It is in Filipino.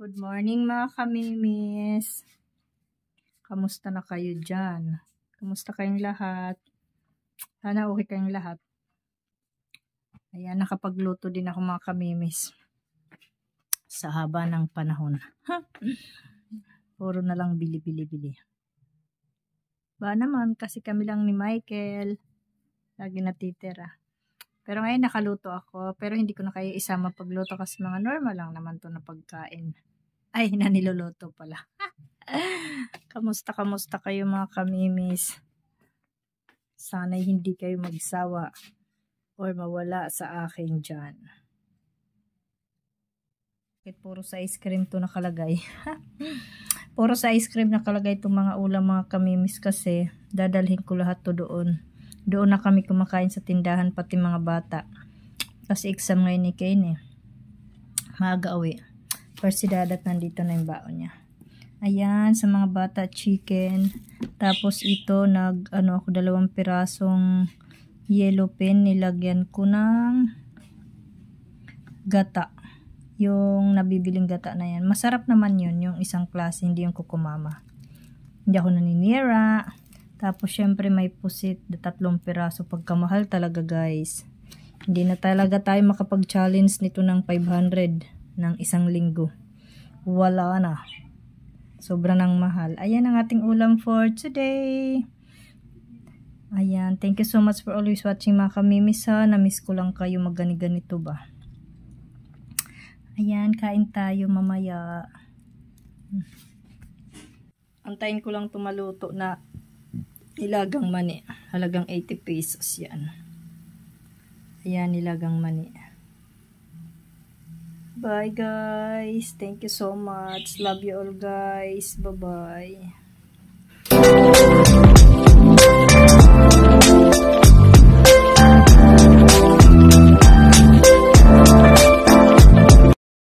Good morning mga kamimis. Kamusta na kayo dyan? Kamusta kayong lahat? Sana okay kayong lahat. Ayan, nakapagluto din ako mga kamimis. Sa haba ng panahon. Puro na lang bili. Ba naman, kasi kami lang ni Michael. Lagi natitira. Pero ngayon nakaluto ako. Pero hindi ko na kayo isama pagluto kasi mga normal lang naman to na pagkain. Ay, naniluluto pala. Kamusta kayo mga kamimis? Sana'y hindi kayo magsawa or mawala sa akin dyan. Bakit puro sa ice cream to nakalagay? Puro sa ice cream nakalagay itong mga ulam mga kamimis kasi dadalhin ko lahat to doon. Doon na kami kumakain sa tindahan pati mga bata. Kasi exam ngayon ni Kane eh. Maaga uwi. First si Dadat nandito na yung baon niya. Ayan, sa mga bata, chicken. Tapos ito, ako 2 pirasong yellow pen. Nilagyan ko ng gata. Yung nabibiling gata na yan. Masarap naman yun, yung isang klase, hindi yung kukumama. Hindi ako naninira. Tapos syempre may pusit, 3 piraso. Pagkamahal talaga guys. Hindi na talaga tayo makapag-challenge nito ng 500 ng isang linggo. Wala na. Sobra nang mahal. Ayan ang ating ulam for today. Ayan. Thank you so much for always watching mga kamimis ha. Na-miss ko lang kayo magani-ganito ba. Ayan. Kain tayo mamaya. Antayin ko lang tumaluto na nilagang mani. Halagang 80 pesos yan. Ayan, nilagang mani. Bye guys. Thank you so much. Love you all guys. Bye-bye.